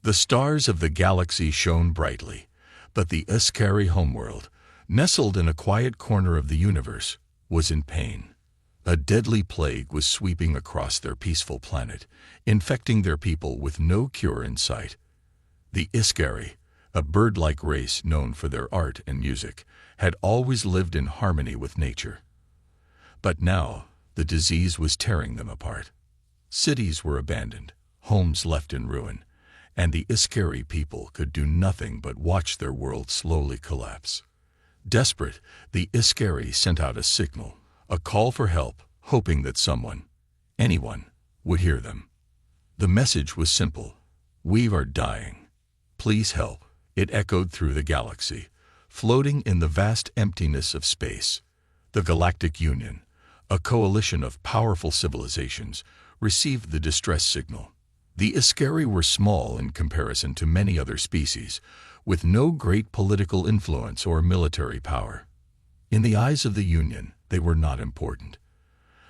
The stars of the galaxy shone brightly, but the HFY homeworld, nestled in a quiet corner of the universe, was in pain. A deadly plague was sweeping across their peaceful planet, infecting their people with no cure in sight. The HFY, a bird-like race known for their art and music, had always lived in harmony with nature. But now, the disease was tearing them apart. Cities were abandoned, homes left in ruin, and the HFY people could do nothing but watch their world slowly collapse. Desperate, the HFY sent out a signal, a call for help, hoping that someone, anyone, would hear them. The message was simple: "We are dying. Please help." It echoed through the galaxy, floating in the vast emptiness of space. The Galactic Union, a coalition of powerful civilizations, received the distress signal. The HFY were small in comparison to many other species, with no great political influence or military power. In the eyes of the Union, they were not important.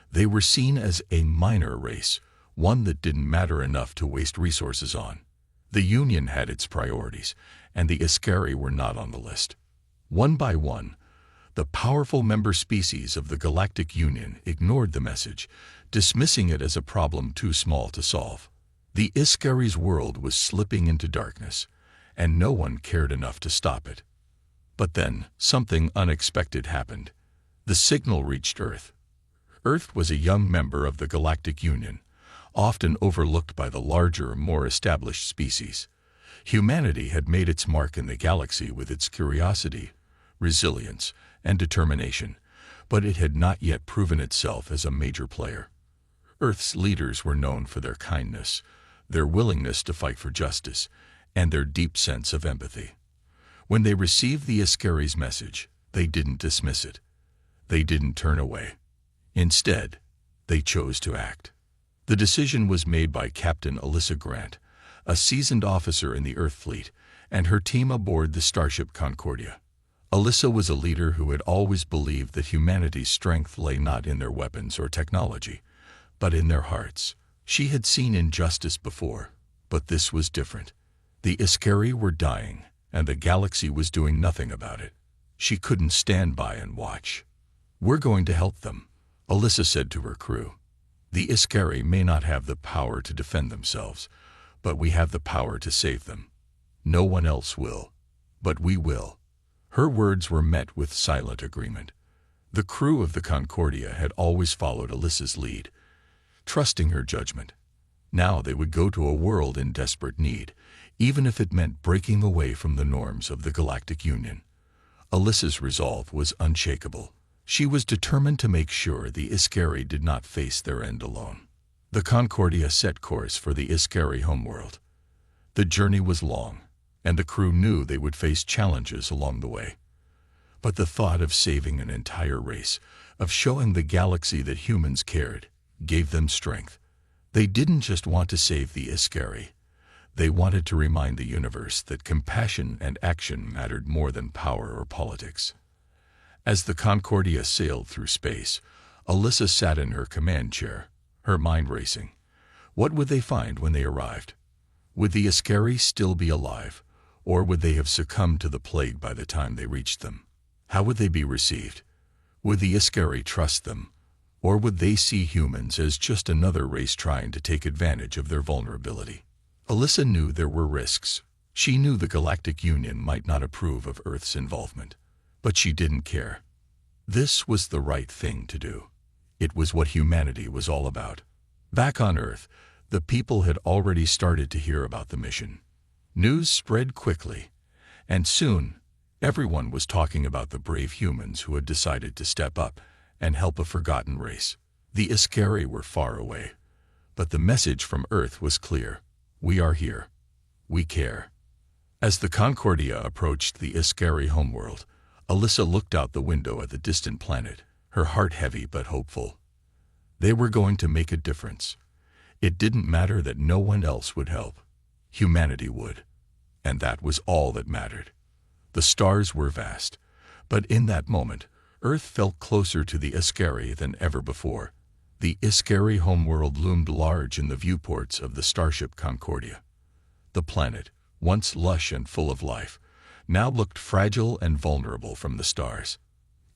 They were seen as a minor race, one that didn't matter enough to waste resources on. The Union had its priorities, and the HFY were not on the list. One by one, the powerful member species of the Galactic Union ignored the message, dismissing it as a problem too small to solve. The HFY's world was slipping into darkness, and no one cared enough to stop it. But then, something unexpected happened. The signal reached Earth. Earth was a young member of the Galactic Union, often overlooked by the larger, more established species. Humanity had made its mark in the galaxy with its curiosity, resilience, and determination, but it had not yet proven itself as a major player. Earth's leaders were known for their kindness, their willingness to fight for justice, and their deep sense of empathy. When they received the HFY's message, they didn't dismiss it. They didn't turn away. Instead, they chose to act. The decision was made by Captain Alyssa Grant, a seasoned officer in the Earth Fleet, and her team aboard the starship Concordia. Alyssa was a leader who had always believed that humanity's strength lay not in their weapons or technology, but in their hearts. She had seen injustice before, but this was different. The HFY were dying, and the galaxy was doing nothing about it. She couldn't stand by and watch. "We're going to help them," Alyssa said to her crew. "The HFY may not have the power to defend themselves, but we have the power to save them. No one else will, but we will." Her words were met with silent agreement. The crew of the Concordia had always followed Alyssa's lead, trusting her judgment. Now they would go to a world in desperate need, even if it meant breaking away from the norms of the Galactic Union. Alyssa's resolve was unshakable. She was determined to make sure the HFY did not face their end alone. The Concordia set course for the HFY homeworld. The journey was long, and the crew knew they would face challenges along the way. But the thought of saving an entire race, of showing the galaxy that humans cared, gave them strength. They didn't just want to save the HFY. They wanted to remind the universe that compassion and action mattered more than power or politics. As the Concordia sailed through space, Alyssa sat in her command chair, her mind racing. What would they find when they arrived? Would the HFY still be alive, or would they have succumbed to the plague by the time they reached them? How would they be received? Would the HFY trust them, or would they see humans as just another race trying to take advantage of their vulnerability? Alyssa knew there were risks. She knew the Galactic Union might not approve of Earth's involvement, but she didn't care. This was the right thing to do. It was what humanity was all about. Back on Earth, the people had already started to hear about the mission. News spread quickly, and soon, everyone was talking about the brave humans who had decided to step up and help a forgotten race. The HFY were far away, but the message from Earth was clear. We are here. We care. As the Concordia approached the HFY homeworld, Alyssa looked out the window at the distant planet, her heart heavy but hopeful. They were going to make a difference. It didn't matter that no one else would help. Humanity would. And that was all that mattered. The stars were vast, but in that moment, Earth felt closer to the HFY than ever before. The HFY homeworld loomed large in the viewports of the starship Concordia. The planet, once lush and full of life, now looked fragile and vulnerable from the stars.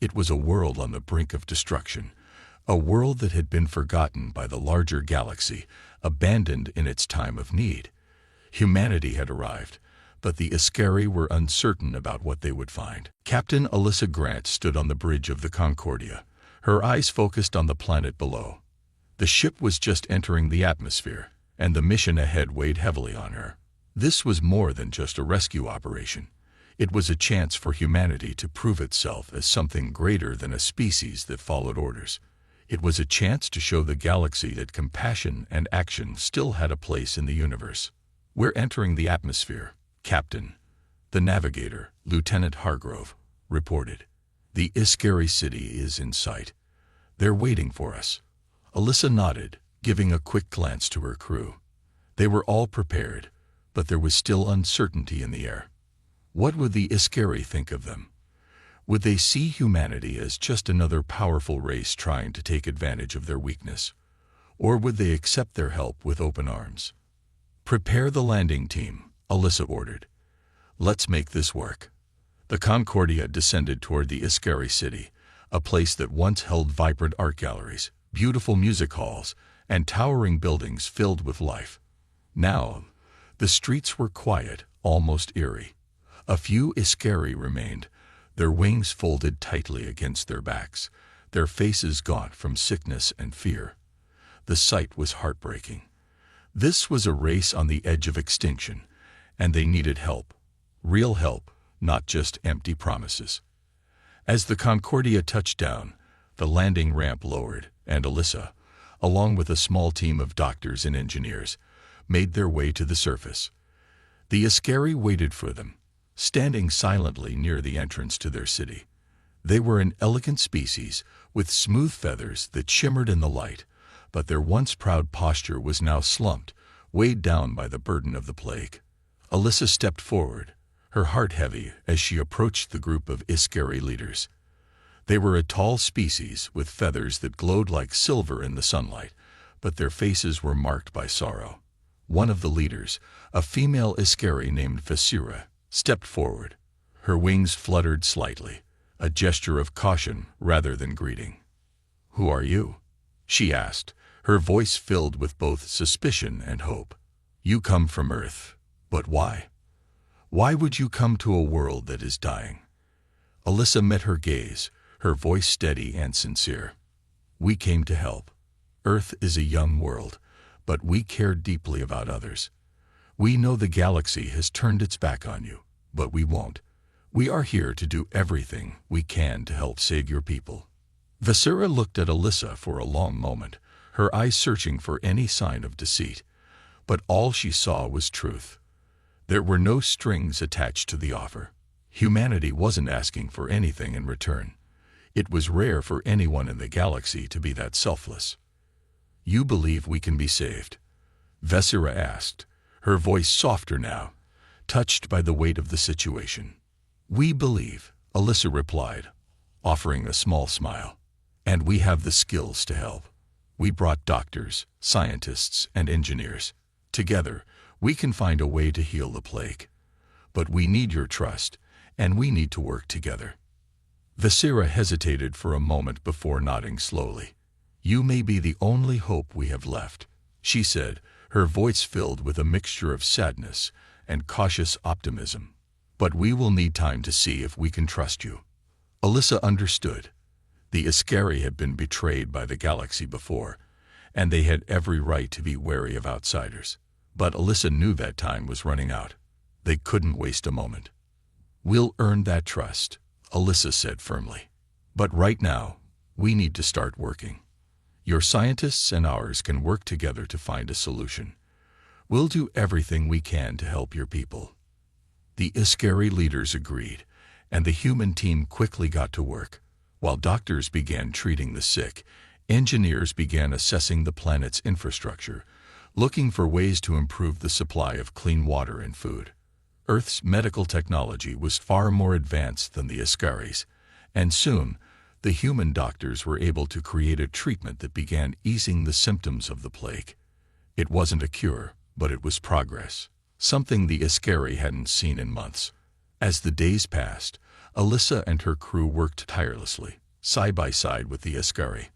It was a world on the brink of destruction, a world that had been forgotten by the larger galaxy, abandoned in its time of need. Humanity had arrived, but the Iscari were uncertain about what they would find. Captain Alyssa Grant stood on the bridge of the Concordia, her eyes focused on the planet below. The ship was just entering the atmosphere, and the mission ahead weighed heavily on her. This was more than just a rescue operation. It was a chance for humanity to prove itself as something greater than a species that followed orders. It was a chance to show the galaxy that compassion and action still had a place in the universe. "We're entering the atmosphere, Captain," the navigator, Lieutenant Hargrove, reported. "The Iscari city is in sight. They're waiting for us." Alyssa nodded, giving a quick glance to her crew. They were all prepared, but there was still uncertainty in the air. What would the Iscari think of them? Would they see humanity as just another powerful race trying to take advantage of their weakness? Or would they accept their help with open arms? "Prepare the landing team," Alyssa ordered. "Let's make this work." The Concordia descended toward the Iscari city, a place that once held vibrant art galleries, beautiful music halls, and towering buildings filled with life. Now, the streets were quiet, almost eerie. A few Iscari remained, their wings folded tightly against their backs, their faces gaunt from sickness and fear. The sight was heartbreaking. This was a race on the edge of extinction, and they needed help. Real help, not just empty promises. As the Concordia touched down, the landing ramp lowered, and Alyssa, along with a small team of doctors and engineers, made their way to the surface. The Iscari waited for them, standing silently near the entrance to their city. They were an elegant species, with smooth feathers that shimmered in the light, but their once proud posture was now slumped, weighed down by the burden of the plague. Alyssa stepped forward, her heart heavy as she approached the group of Iscari leaders. They were a tall species with feathers that glowed like silver in the sunlight, but their faces were marked by sorrow. One of the leaders, a female Iscari named Vasira, stepped forward. Her wings fluttered slightly, a gesture of caution rather than greeting. "Who are you?" she asked, her voice filled with both suspicion and hope. "You come from Earth, but why? Why would you come to a world that is dying?" Alyssa met her gaze, her voice steady and sincere. "We came to help. Earth is a young world, but we care deeply about others. We know the galaxy has turned its back on you, but we won't. We are here to do everything we can to help save your people." Vasira looked at Alyssa for a long moment, her eyes searching for any sign of deceit, but all she saw was truth. There were no strings attached to the offer. Humanity wasn't asking for anything in return. It was rare for anyone in the galaxy to be that selfless. "You believe we can be saved?" Vasira asked, her voice softer now, touched by the weight of the situation. "We believe," Alyssa replied, offering a small smile. "And we have the skills to help. We brought doctors, scientists, and engineers. Together, we can find a way to heal the plague. But we need your trust, and we need to work together." Vasira hesitated for a moment before nodding slowly. "You may be the only hope we have left," she said, her voice filled with a mixture of sadness and cautious optimism. "But we will need time to see if we can trust you." Alyssa understood. The Iscari had been betrayed by the galaxy before, and they had every right to be wary of outsiders. But Alyssa knew that time was running out. They couldn't waste a moment. "We'll earn that trust," Alyssa said firmly. "But right now, we need to start working. Your scientists and ours can work together to find a solution. We'll do everything we can to help your people." The Iscari leaders agreed, and the human team quickly got to work. While doctors began treating the sick, engineers began assessing the planet's infrastructure, looking for ways to improve the supply of clean water and food. Earth's medical technology was far more advanced than the Iscari's, and soon, the human doctors were able to create a treatment that began easing the symptoms of the plague. It wasn't a cure, but it was progress. something the Iscari hadn't seen in months. As the days passed, Alyssa and her crew worked tirelessly, side by side with the Iscari.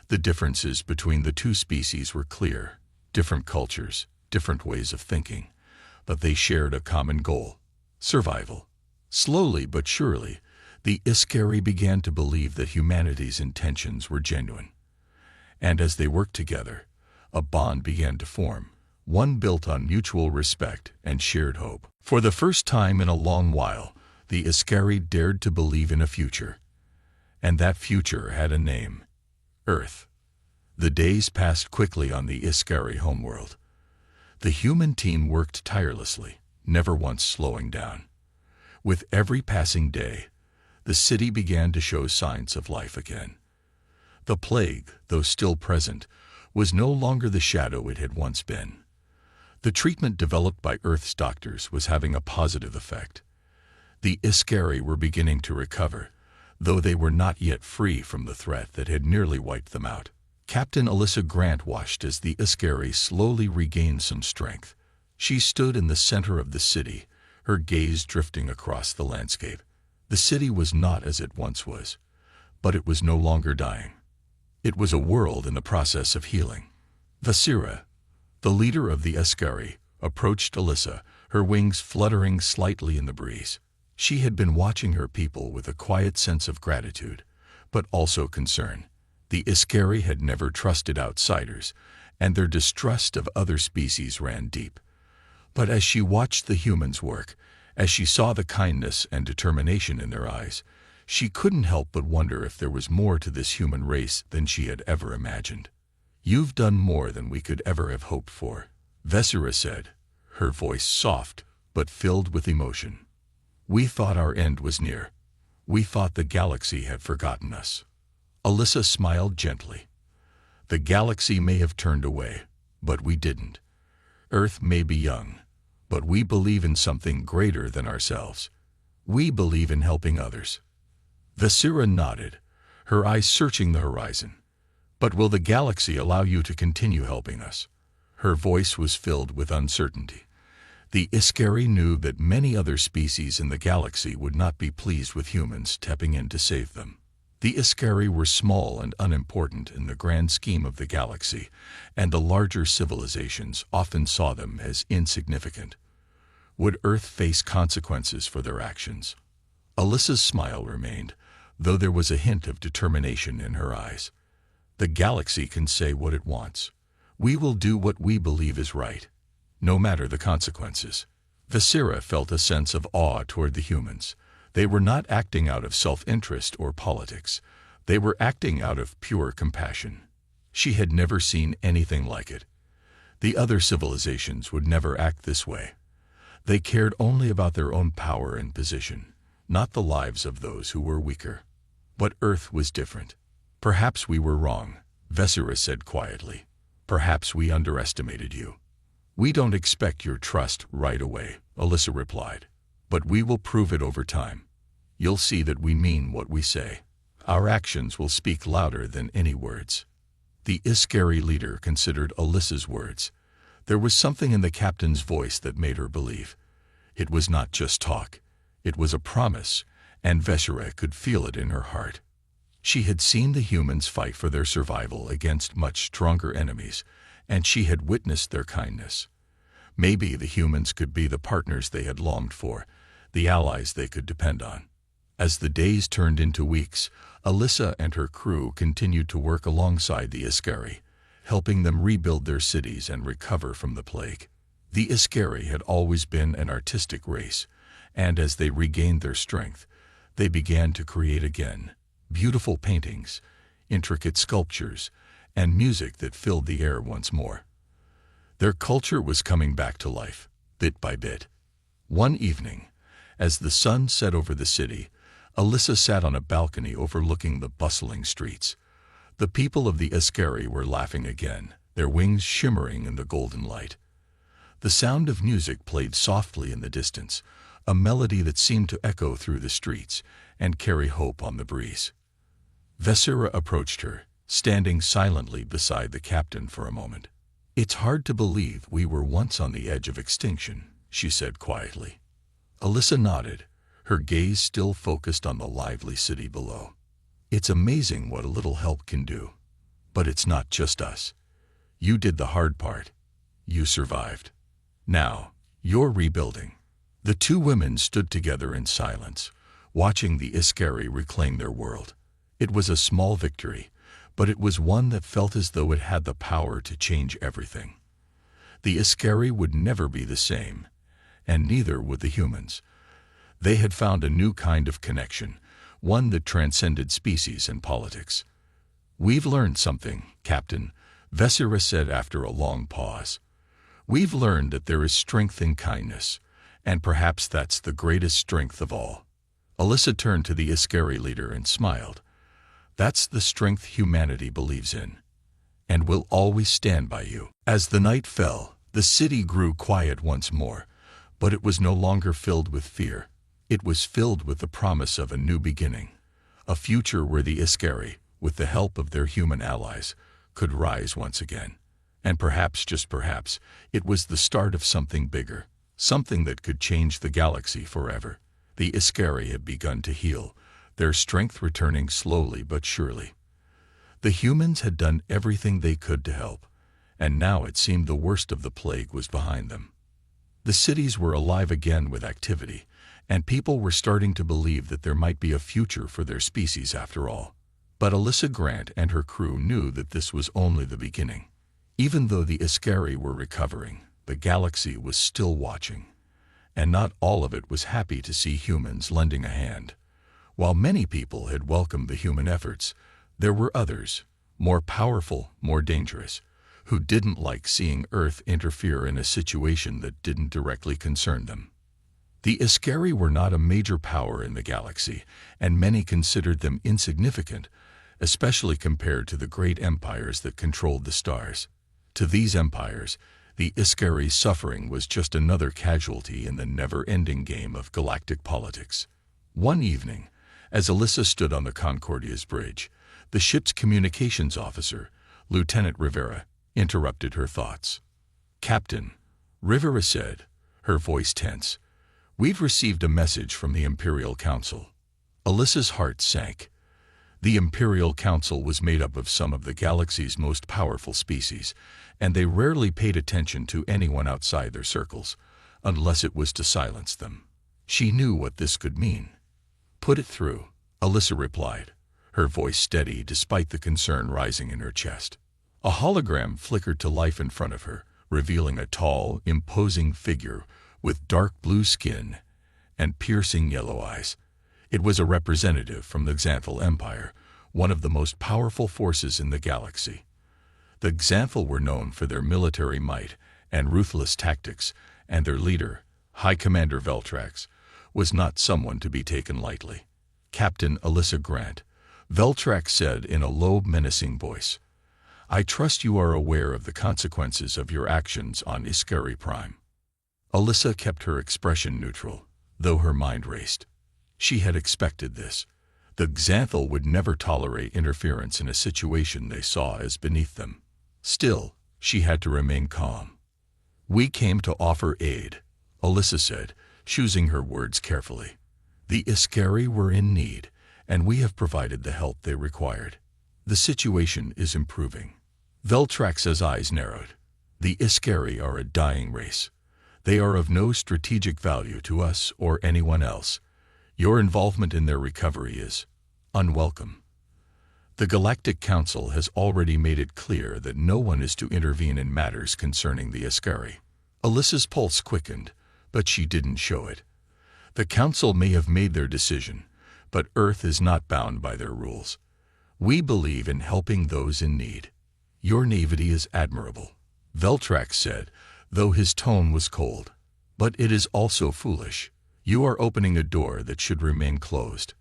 The differences between the two species were clear: different cultures, different ways of thinking, but they shared a common goal: survival. Slowly but surely, the Iscari began to believe that humanity's intentions were genuine. And as they worked together, a bond began to form, one built on mutual respect and shared hope. For the first time in a long while, the Iscari dared to believe in a future. And that future had a name: Earth. The days passed quickly on the Iscari homeworld. The human team worked tirelessly, never once slowing down. With every passing day, the city began to show signs of life again. The plague, though still present, was no longer the shadow it had once been. The treatment developed by Earth's doctors was having a positive effect. The Iscari were beginning to recover, though they were not yet free from the threat that had nearly wiped them out. Captain Alyssa Grant watched as the Iscari slowly regained some strength. She stood in the center of the city, her gaze drifting across the landscape. The city was not as it once was, but it was no longer dying. It was a world in the process of healing. Vasira, the leader of the Iscari, approached Alyssa, her wings fluttering slightly in the breeze. She had been watching her people with a quiet sense of gratitude, but also concern. The Iscari had never trusted outsiders, and their distrust of other species ran deep. But as she watched the humans work, as she saw the kindness and determination in their eyes, she couldn't help but wonder if there was more to this human race than she had ever imagined. "You've done more than we could ever have hoped for," Vasira said, her voice soft but filled with emotion. "We thought our end was near. We thought the galaxy had forgotten us." Alyssa smiled gently. "The galaxy may have turned away, but we didn't. Earth may be young, but we believe in something greater than ourselves. We believe in helping others." Vasira nodded, her eyes searching the horizon. "But will the galaxy allow you to continue helping us?" Her voice was filled with uncertainty. The Iscari knew that many other species in the galaxy would not be pleased with humans stepping in to save them. The Iscari were small and unimportant in the grand scheme of the galaxy, and the larger civilizations often saw them as insignificant. Would Earth face consequences for their actions? Alyssa's smile remained, though there was a hint of determination in her eyes. "The galaxy can say what it wants. We will do what we believe is right, no matter the consequences." Vasira felt a sense of awe toward the humans. They were not acting out of self-interest or politics. They were acting out of pure compassion. She had never seen anything like it. The other civilizations would never act this way. They cared only about their own power and position, not the lives of those who were weaker. But Earth was different. "Perhaps we were wrong," Vasira said quietly. "Perhaps we underestimated you." "We don't expect your trust right away," Alyssa replied. "But we will prove it over time. You'll see that we mean what we say. Our actions will speak louder than any words." The Iscari leader considered Alyssa's words. There was something in the captain's voice that made her believe. It was not just talk. It was a promise, and Vasira could feel it in her heart. She had seen the humans fight for their survival against much stronger enemies, and she had witnessed their kindness. Maybe the humans could be the partners they had longed for, the allies they could depend on. As the days turned into weeks, Alyssa and her crew continued to work alongside the Iscari, helping them rebuild their cities and recover from the plague. The Iscari had always been an artistic race, and as they regained their strength, they began to create again beautiful paintings, intricate sculptures, and music that filled the air once more. Their culture was coming back to life, bit by bit. One evening, as the sun set over the city, Alyssa sat on a balcony overlooking the bustling streets. The people of the Iscari were laughing again, their wings shimmering in the golden light. The sound of music played softly in the distance, a melody that seemed to echo through the streets and carry hope on the breeze. Vasira approached her, standing silently beside the captain for a moment. "It's hard to believe we were once on the edge of extinction," she said quietly. Alyssa nodded, her gaze still focused on the lively city below. "It's amazing what a little help can do. But it's not just us. You did the hard part. You survived. Now, you're rebuilding." The two women stood together in silence, watching the Iskari reclaim their world. It was a small victory, but it was one that felt as though it had the power to change everything. The Iskari would never be the same, and neither would the humans. They had found a new kind of connection, one that transcended species and politics. "We've learned something, Captain," Vesera said after a long pause. "We've learned that there is strength in kindness, and perhaps that's the greatest strength of all." Alyssa turned to the Iskari leader and smiled. "That's the strength humanity believes in, and will always stand by you." As the night fell, the city grew quiet once more, but it was no longer filled with fear. It was filled with the promise of a new beginning, a future where the Iskari, with the help of their human allies, could rise once again. And perhaps, just perhaps, it was the start of something bigger, something that could change the galaxy forever. The Iskari had begun to heal, their strength returning slowly but surely. The humans had done everything they could to help, and now it seemed the worst of the plague was behind them. The cities were alive again with activity, and people were starting to believe that there might be a future for their species after all. But Alyssa Grant and her crew knew that this was only the beginning. Even though the Iskari were recovering, the galaxy was still watching, and not all of it was happy to see humans lending a hand. While many people had welcomed the human efforts, there were others, more powerful, more dangerous, who didn't like seeing Earth interfere in a situation that didn't directly concern them. The Iskari were not a major power in the galaxy, and many considered them insignificant, especially compared to the great empires that controlled the stars. To these empires, the Iskari's suffering was just another casualty in the never-ending game of galactic politics. One evening, as Alyssa stood on the Concordia's bridge, the ship's communications officer, Lieutenant Rivera, interrupted her thoughts. "Captain," Rivera said, her voice tense, "we've received a message from the Imperial Council." Alyssa's heart sank. The Imperial Council was made up of some of the galaxy's most powerful species, and they rarely paid attention to anyone outside their circles, unless it was to silence them. She knew what this could mean. "Put it through," Alyssa replied, her voice steady despite the concern rising in her chest. A hologram flickered to life in front of her, revealing a tall, imposing figure with dark blue skin and piercing yellow eyes. It was a representative from the Xanthal Empire, one of the most powerful forces in the galaxy. The Xanthal were known for their military might and ruthless tactics, and their leader, High Commander Veltrax, was not someone to be taken lightly. "Captain Alyssa Grant," Veltrax said in a low, menacing voice, "I trust you are aware of the consequences of your actions on Iskari Prime." Alyssa kept her expression neutral, though her mind raced. She had expected this. The Xanthal would never tolerate interference in a situation they saw as beneath them. Still, she had to remain calm. "We came to offer aid," Alyssa said, choosing her words carefully. "The Iskari were in need, and we have provided the help they required. The situation is improving." Veltrax's eyes narrowed. "The Iskari are a dying race. They are of no strategic value to us or anyone else. Your involvement in their recovery is unwelcome. The Galactic Council has already made it clear that no one is to intervene in matters concerning the Iskari." Alyssa's pulse quickened, but she didn't show it. The Council may have made their decision, but Earth is not bound by their rules. "We believe in helping those in need." "Your naivety is admirable," Veltrax said, though his tone was cold. "But it is also foolish. You are opening a door that should remain closed.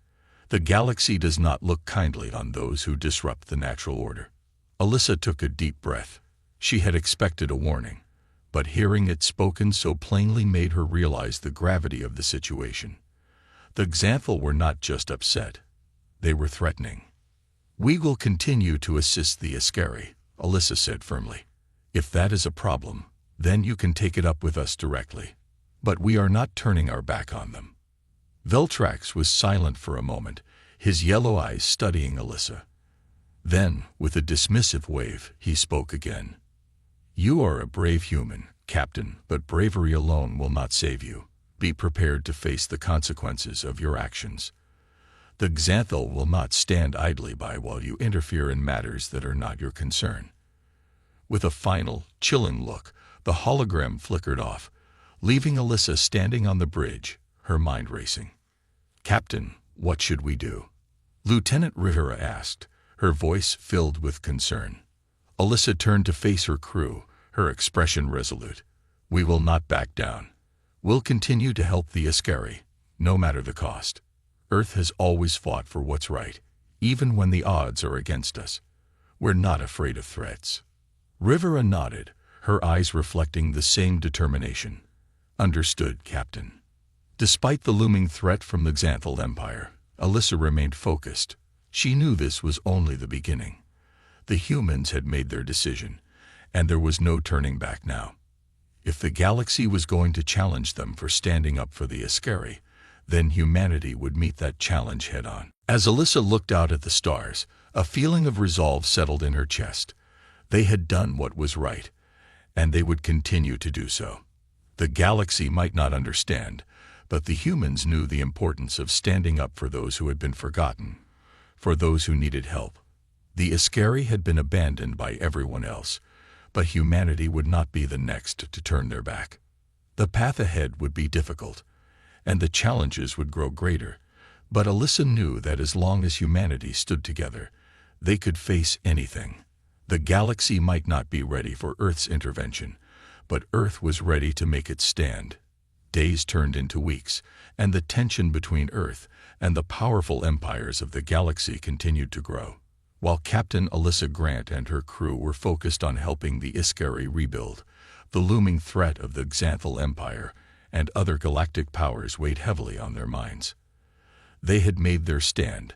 The galaxy does not look kindly on those who disrupt the natural order." Alyssa took a deep breath. She had expected a warning, but hearing it spoken so plainly made her realize the gravity of the situation. The Xanthal were not just upset. They were threatening. "We will continue to assist the Iskari," Alyssa said firmly. If that is a problem, then you can take it up with us directly. But we are not turning our back on them." Veltrax was silent for a moment, his yellow eyes studying Alyssa. Then, with a dismissive wave, he spoke again. "You are a brave human, Captain, but bravery alone will not save you. Be prepared to face the consequences of your actions. The Xanthal will not stand idly by while you interfere in matters that are not your concern." With a final, chilling look, the hologram flickered off, leaving Alyssa standing on the bridge, her mind racing. "Captain, what should we do?" Lieutenant Rivera asked, her voice filled with concern. Alyssa turned to face her crew, her expression resolute. "We will not back down. We'll continue to help the Iscari, no matter the cost. Earth has always fought for what's right, even when the odds are against us. We're not afraid of threats." Rivera nodded, her eyes reflecting the same determination. "Understood, Captain." Despite the looming threat from the Xanthal Empire, Alyssa remained focused. She knew this was only the beginning. The humans had made their decision, and there was no turning back now. If the galaxy was going to challenge them for standing up for the Iscari, then humanity would meet that challenge head-on. As Alyssa looked out at the stars, a feeling of resolve settled in her chest. They had done what was right, and they would continue to do so. The galaxy might not understand, but the humans knew the importance of standing up for those who had been forgotten, for those who needed help. The Iscari had been abandoned by everyone else, but humanity would not be the next to turn their back. The path ahead would be difficult, and the challenges would grow greater, but Alyssa knew that as long as humanity stood together, they could face anything. The galaxy might not be ready for Earth's intervention, but Earth was ready to make its stand. Days turned into weeks, and the tension between Earth and the powerful empires of the galaxy continued to grow. While Captain Alyssa Grant and her crew were focused on helping the Iscari rebuild, the looming threat of the Xanthal Empire and other galactic powers weighed heavily on their minds. They had made their stand,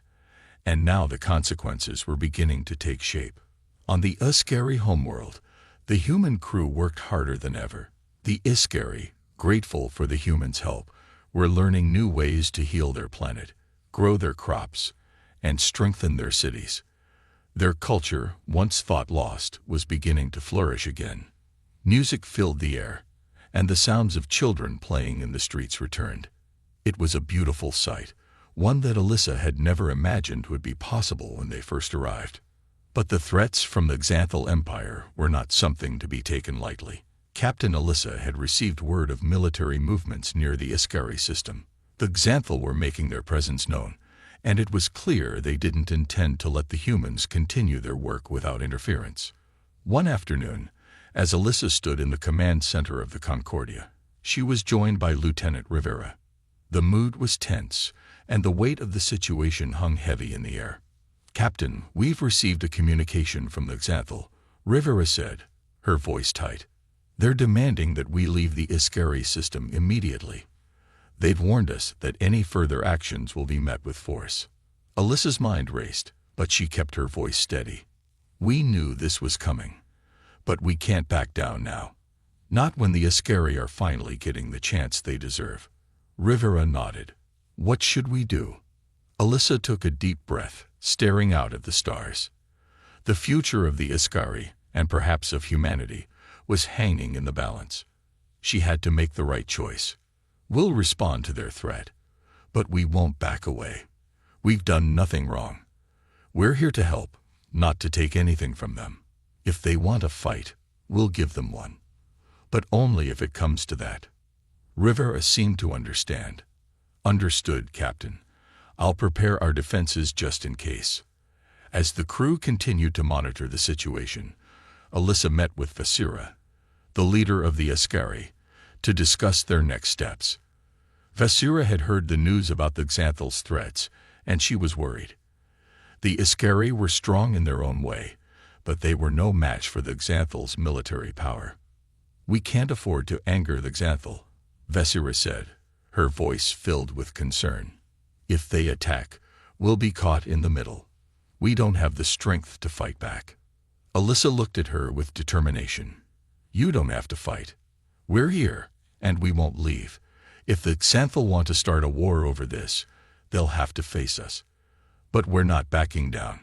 and now the consequences were beginning to take shape. On the Iscari homeworld, the human crew worked harder than ever. The Iscari, grateful for the humans' help, were learning new ways to heal their planet, grow their crops, and strengthen their cities. Their culture, once thought lost, was beginning to flourish again. Music filled the air, and the sounds of children playing in the streets returned. It was a beautiful sight, one that Alyssa had never imagined would be possible when they first arrived. But the threats from the Xanthal Empire were not something to be taken lightly. Captain Alyssa had received word of military movements near the Iscari system. The Xanthal were making their presence known, and it was clear they didn't intend to let the humans continue their work without interference. One afternoon, as Alyssa stood in the command center of the Concordia, she was joined by Lieutenant Rivera. The mood was tense, and the weight of the situation hung heavy in the air. "Captain, we've received a communication from the Xanthal," Rivera said, her voice tight. "They're demanding that we leave the Iscari system immediately. They've warned us that any further actions will be met with force." Alyssa's mind raced, but she kept her voice steady. "We knew this was coming, but we can't back down now. Not when the Iscari are finally getting the chance they deserve." Rivera nodded. "What should we do?" Alyssa took a deep breath, staring out at the stars. The future of the Iscari, and perhaps of humanity, was hanging in the balance. She had to make the right choice. "We'll respond to their threat, but we won't back away. We've done nothing wrong. We're here to help, not to take anything from them. If they want a fight, we'll give them one. But only if it comes to that." Rivera seemed to understand. "Understood, Captain. I'll prepare our defenses just in case." As the crew continued to monitor the situation, Alyssa met with Vasira, the leader of the Iscari, to discuss their next steps. Vasira had heard the news about the Xanthal's threats, and she was worried. The Iscari were strong in their own way, but they were no match for the Xanthal's military power. "We can't afford to anger the Xanthal," Vasira said, her voice filled with concern. "If they attack, we'll be caught in the middle. We don't have the strength to fight back." Alyssa looked at her with determination. You don't have to fight. We're here, and we won't leave. If the Xanthal want to start a war over this, they'll have to face us. But we're not backing down."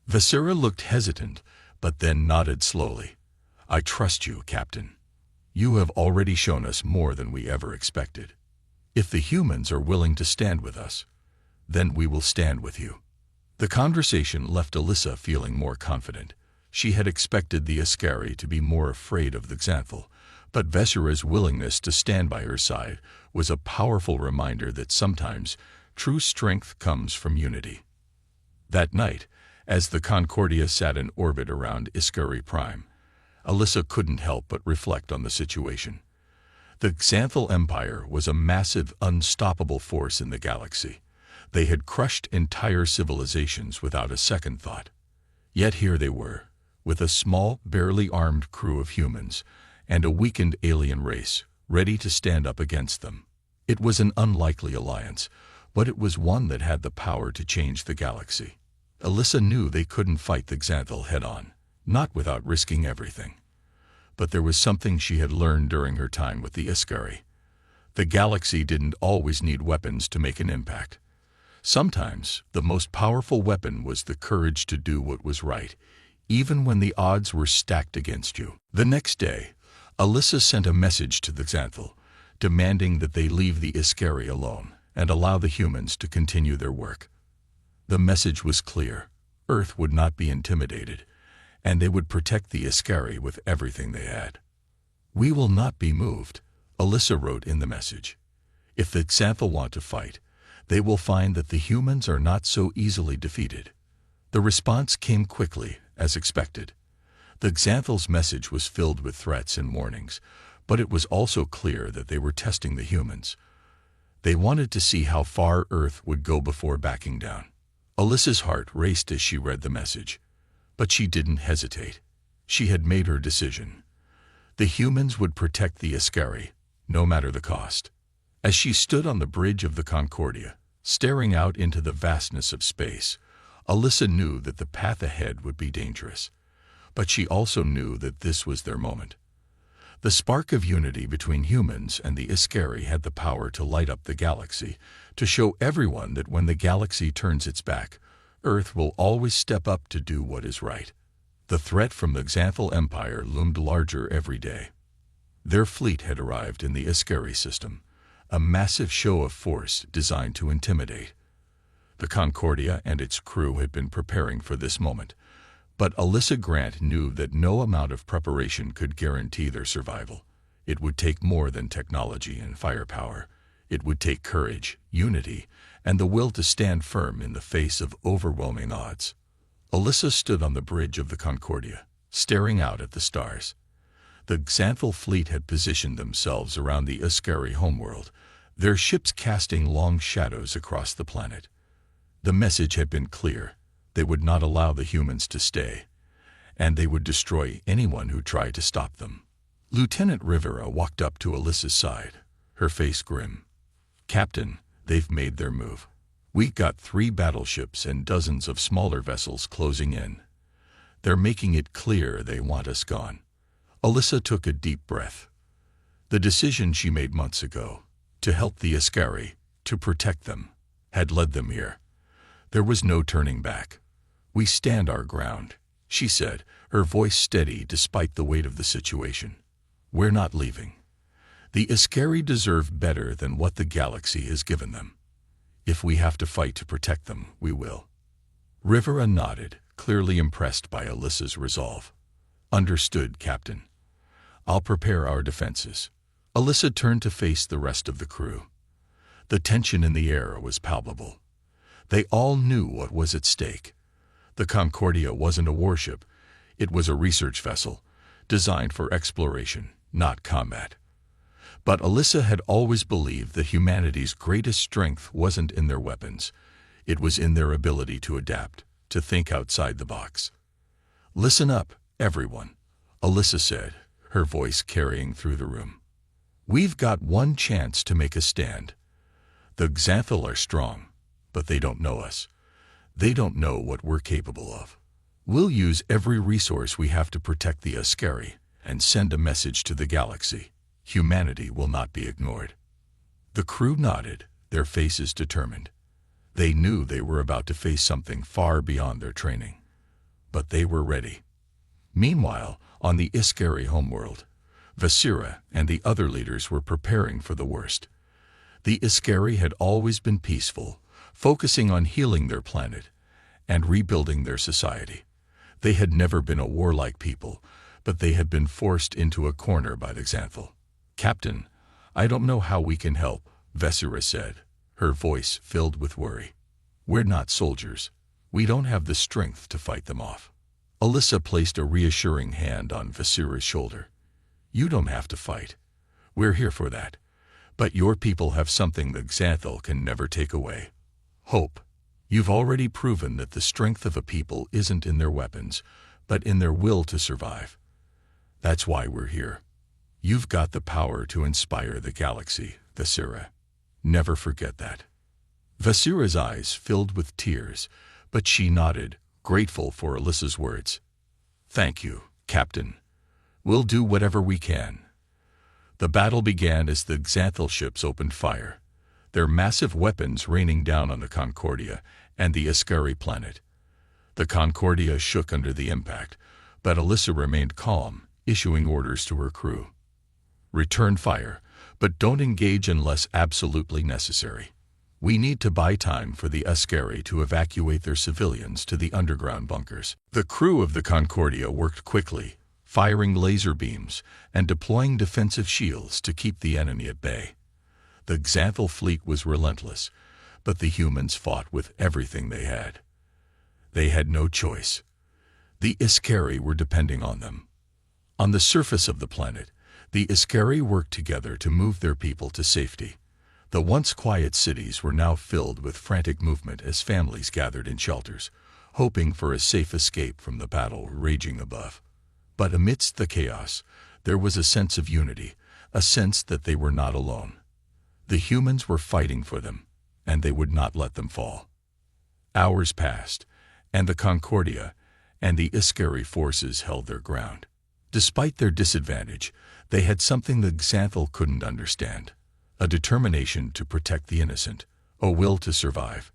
Visera looked hesitant, but then nodded slowly. "I trust you, Captain. You have already shown us more than we ever expected. If the humans are willing to stand with us, then we will stand with you." The conversation left Alyssa feeling more confident. She had expected the Askari to be more afraid of the Xanthal, but Visera's willingness to stand by her side was a powerful reminder that sometimes true strength comes from unity. That night, as the Concordia sat in orbit around Iskari Prime, Alyssa couldn't help but reflect on the situation. The Xanthal Empire was a massive, unstoppable force in the galaxy. They had crushed entire civilizations without a second thought. Yet here they were, with a small, barely armed crew of humans and a weakened alien race, ready to stand up against them. It was an unlikely alliance, but it was one that had the power to change the galaxy. Alyssa knew they couldn't fight the Xanthal head-on, not without risking everything. But there was something she had learned during her time with the Iskari. The galaxy didn't always need weapons to make an impact. Sometimes, the most powerful weapon was the courage to do what was right, even when the odds were stacked against you. The next day, Alyssa sent a message to the Xanthal, demanding that they leave the Iskari alone and allow the humans to continue their work. The message was clear. Earth would not be intimidated, and they would protect the Iskari with everything they had. "We will not be moved," Alyssa wrote in the message. "If the Xanthal want to fight, they will find that the humans are not so easily defeated." The response came quickly, as expected. The Xanthal's message was filled with threats and warnings, but it was also clear that they were testing the humans. They wanted to see how far Earth would go before backing down. Alyssa's heart raced as she read the message, but she didn't hesitate. She had made her decision. The humans would protect the Iskari, no matter the cost. As she stood on the bridge of the Concordia, staring out into the vastness of space, Alyssa knew that the path ahead would be dangerous. But she also knew that this was their moment. The spark of unity between humans and the Iskari had the power to light up the galaxy, to show everyone that when the galaxy turns its back, Earth will always step up to do what is right. The threat from the Xanthal Empire loomed larger every day. Their fleet had arrived in the Iskari system, a massive show of force designed to intimidate. The Concordia and its crew had been preparing for this moment, but Alyssa Grant knew that no amount of preparation could guarantee their survival. It would take more than technology and firepower. It would take courage, unity, and the will to stand firm in the face of overwhelming odds. Alyssa stood on the bridge of the Concordia, staring out at the stars. The Xanthal fleet had positioned themselves around the Iskari homeworld, their ships casting long shadows across the planet. The message had been clear. They would not allow the humans to stay, and they would destroy anyone who tried to stop them. Lieutenant Rivera walked up to Alyssa's side, her face grim. "Captain, they've made their move. We got 3 battleships and dozens of smaller vessels closing in. They're making it clear they want us gone." Alyssa took a deep breath. The decision she made months ago, to help the Iskari, to protect them, had led them here. There was no turning back. "We stand our ground," she said, her voice steady despite the weight of the situation. "We're not leaving. The Iskari deserve better than what the galaxy has given them. If we have to fight to protect them, we will." Rivera nodded, clearly impressed by Alyssa's resolve. "Understood, Captain. I'll prepare our defenses." Alyssa turned to face the rest of the crew. The tension in the air was palpable. They all knew what was at stake. The Concordia wasn't a warship. It was a research vessel, designed for exploration, not combat. But Alyssa had always believed that humanity's greatest strength wasn't in their weapons. It was in their ability to adapt, to think outside the box. "Listen up, everyone," Alyssa said, her voice carrying through the room. "We've got one chance to make a stand. The Xanthal are strong, but they don't know us. They don't know what we're capable of. We'll use every resource we have to protect the Iskari, and send a message to the galaxy. Humanity will not be ignored." The crew nodded, their faces determined. They knew they were about to face something far beyond their training. But they were ready. Meanwhile, on the Iskari homeworld, Vasira and the other leaders were preparing for the worst. The Iskari had always been peaceful, focusing on healing their planet and rebuilding their society. They had never been a warlike people, but they had been forced into a corner by the Xanthal. "Captain, I don't know how we can help," Vasira said, her voice filled with worry. "We're not soldiers. We don't have the strength to fight them off." Alyssa placed a reassuring hand on Vasira's shoulder. "You don't have to fight. We're here for that. But your people have something the Xanthal can never take away. Hope. You've already proven that the strength of a people isn't in their weapons, but in their will to survive. That's why we're here. You've got the power to inspire the galaxy, Vasira. Never forget that." Vasira's eyes filled with tears, but she nodded, grateful for Alyssa's words. "Thank you, Captain. We'll do whatever we can." The battle began as the Xanthal ships opened fire, their massive weapons raining down on the Concordia and the Iskari planet. The Concordia shook under the impact, but Alyssa remained calm, issuing orders to her crew. "Return fire, but don't engage unless absolutely necessary. We need to buy time for the Iskari to evacuate their civilians to the underground bunkers." The crew of the Concordia worked quickly, firing laser beams and deploying defensive shields to keep the enemy at bay. The Xanthal fleet was relentless, but the humans fought with everything they had. They had no choice. The Iskari were depending on them. On the surface of the planet, the Iskari worked together to move their people to safety. The once quiet cities were now filled with frantic movement as families gathered in shelters, hoping for a safe escape from the battle raging above. But amidst the chaos, there was a sense of unity, a sense that they were not alone. The humans were fighting for them, and they would not let them fall. Hours passed, and the Concordia and the Iskari forces held their ground. Despite their disadvantage, they had something the Xanthal couldn't understand: a determination to protect the innocent, a will to survive.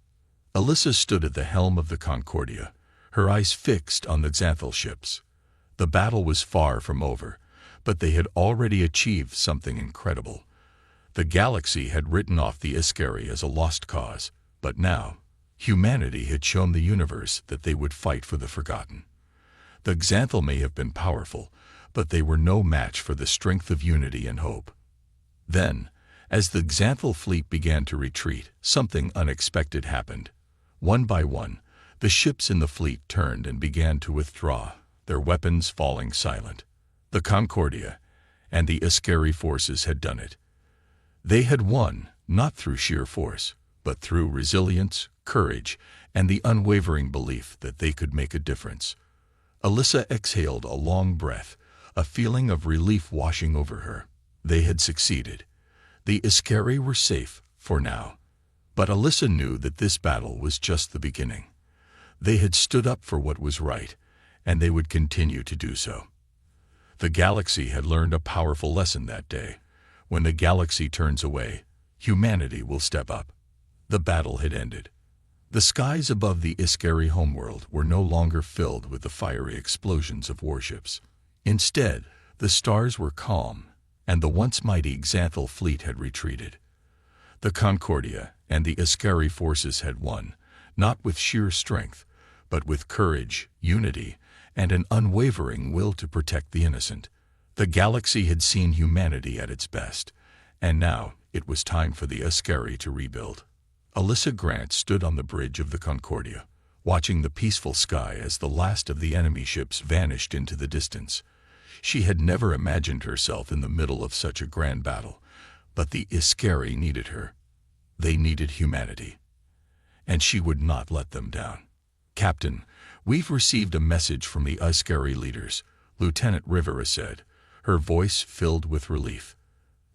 Alyssa stood at the helm of the Concordia, her eyes fixed on the Xanthal ships. The battle was far from over, but they had already achieved something incredible. The galaxy had written off the Iskari as a lost cause, but now, humanity had shown the universe that they would fight for the forgotten. The Xanthal may have been powerful, but they were no match for the strength of unity and hope. Then, as the Xanthal fleet began to retreat, something unexpected happened. One by one, the ships in the fleet turned and began to withdraw, their weapons falling silent. The Concordia and the Iskari forces had done it. They had won, not through sheer force, but through resilience, courage, and the unwavering belief that they could make a difference. Alyssa exhaled a long breath, a feeling of relief washing over her. They had succeeded. The Iskari were safe, for now. But Alyssa knew that this battle was just the beginning. They had stood up for what was right, and they would continue to do so. The galaxy had learned a powerful lesson that day. When the galaxy turns away, humanity will step up. The battle had ended. The skies above the Iskari homeworld were no longer filled with the fiery explosions of warships. Instead, the stars were calm, and the once mighty Xanthal fleet had retreated. The Concordia and the Iskari forces had won, not with sheer strength, but with courage, unity, and an unwavering will to protect the innocent. The galaxy had seen humanity at its best, and now it was time for the Iskari to rebuild. Alyssa Grant stood on the bridge of the Concordia, watching the peaceful sky as the last of the enemy ships vanished into the distance. She had never imagined herself in the middle of such a grand battle, but the Iskari needed her. They needed humanity, and she would not let them down. "Captain, we've received a message from the Iskari leaders," Lieutenant Rivera said, her voice filled with relief.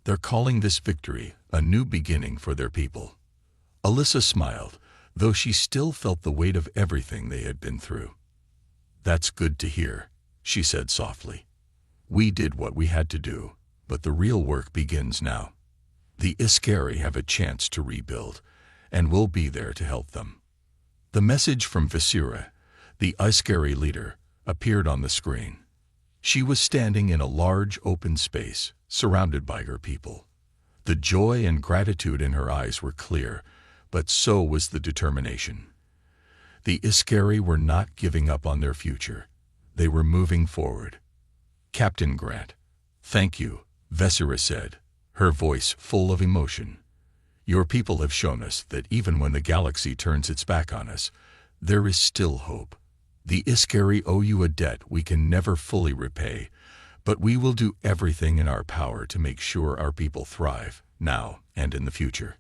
"They're calling this victory a new beginning for their people." Alyssa smiled, though she still felt the weight of everything they had been through. "That's good to hear," she said softly. We did what we had to do, but the real work begins now. The Iskari have a chance to rebuild, and we'll be there to help them." The message from Visira, the Iskari leader, appeared on the screen. She was standing in a large open space, surrounded by her people. The joy and gratitude in her eyes were clear, but so was the determination. The Iskari were not giving up on their future. They were moving forward. "Captain Grant." "Thank you," Visira said, her voice full of emotion. "Your people have shown us that even when the galaxy turns its back on us, there is still hope. The Iskari owe you a debt we can never fully repay, but we will do everything in our power to make sure our people thrive, now and in the future."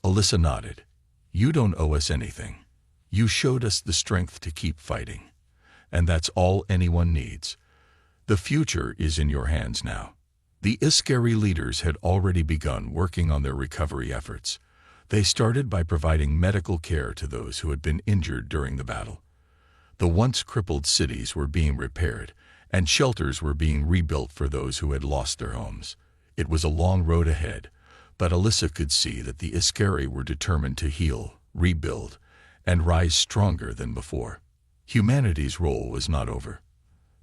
Alyssa nodded. "You don't owe us anything. You showed us the strength to keep fighting. And that's all anyone needs. The future is in your hands now." The Iskari leaders had already begun working on their recovery efforts. They started by providing medical care to those who had been injured during the battle. The once crippled cities were being repaired, and shelters were being rebuilt for those who had lost their homes. It was a long road ahead, but Alyssa could see that the Iskari were determined to heal, rebuild, and rise stronger than before. Humanity's role was not over.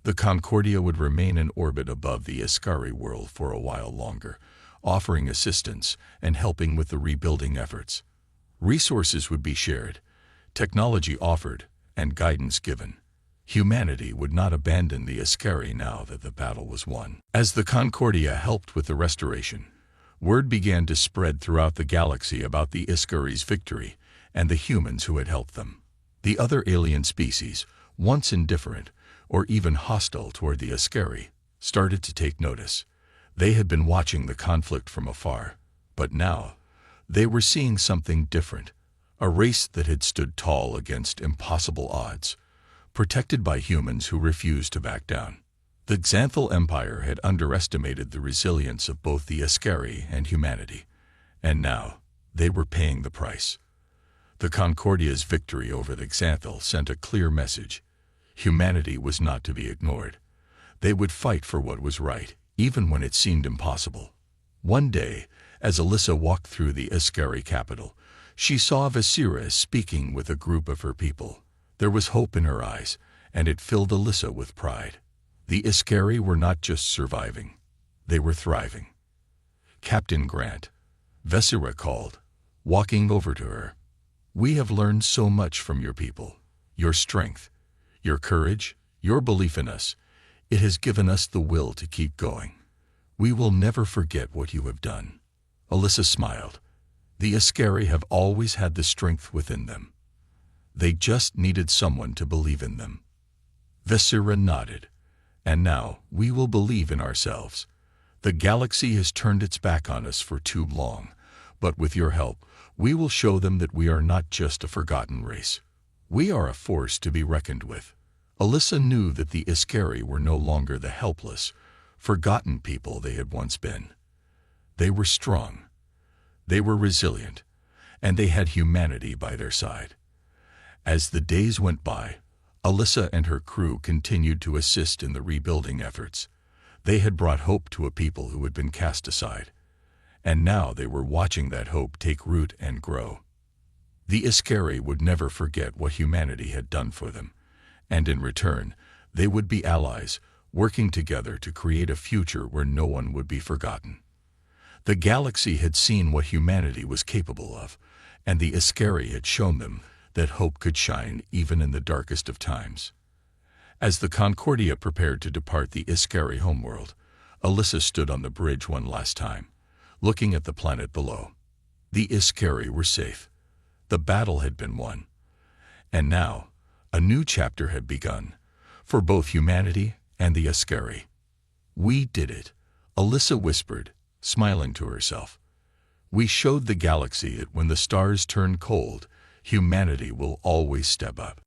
The Concordia would remain in orbit above the Iskari world for a while longer, offering assistance and helping with the rebuilding efforts. Resources would be shared, technology offered, and guidance given. Humanity would not abandon the Iskari now that the battle was won. As the Concordia helped with the restoration, word began to spread throughout the galaxy about the Iskari's victory and the humans who had helped them. The other alien species, once indifferent or even hostile toward the Iskari, started to take notice. They had been watching the conflict from afar, but now they were seeing something different, a race that had stood tall against impossible odds, protected by humans who refused to back down. The Xanthal Empire had underestimated the resilience of both the Iskari and humanity, and now they were paying the price. The Concordia's victory over the Xanthal sent a clear message. Humanity was not to be ignored. They would fight for what was right, even when it seemed impossible. One day, as Alyssa walked through the Iskari capital, she saw Visira speaking with a group of her people. There was hope in her eyes, and it filled Alyssa with pride. The Iskari were not just surviving, they were thriving. "Captain Grant," Visira called, walking over to her. "We have learned so much from your people. Your strength, your courage, your belief in us. It has given us the will to keep going. We will never forget what you have done." Alyssa smiled. The Iskari have always had the strength within them. They just needed someone to believe in them. Visira nodded. "And now we will believe in ourselves. The galaxy has turned its back on us for too long, but with your help, we will show them that we are not just a forgotten race. We are a force to be reckoned with." Alyssa knew that the Iskari were no longer the helpless, forgotten people they had once been. They were strong, they were resilient, and they had humanity by their side. As the days went by, Alyssa and her crew continued to assist in the rebuilding efforts. They had brought hope to a people who had been cast aside, and now they were watching that hope take root and grow. The Iskari would never forget what humanity had done for them, and in return, they would be allies, working together to create a future where no one would be forgotten. The galaxy had seen what humanity was capable of, and the Iskari had shown them that hope could shine even in the darkest of times. As the Concordia prepared to depart the Iskari homeworld, Alyssa stood on the bridge one last time, looking at the planet below. The Iskari were safe. The battle had been won. And now, a new chapter had begun, for both humanity and the Iskari. "We did it," Alyssa whispered, smiling to herself. "We showed the galaxy that when the stars turn cold, humanity will always step up."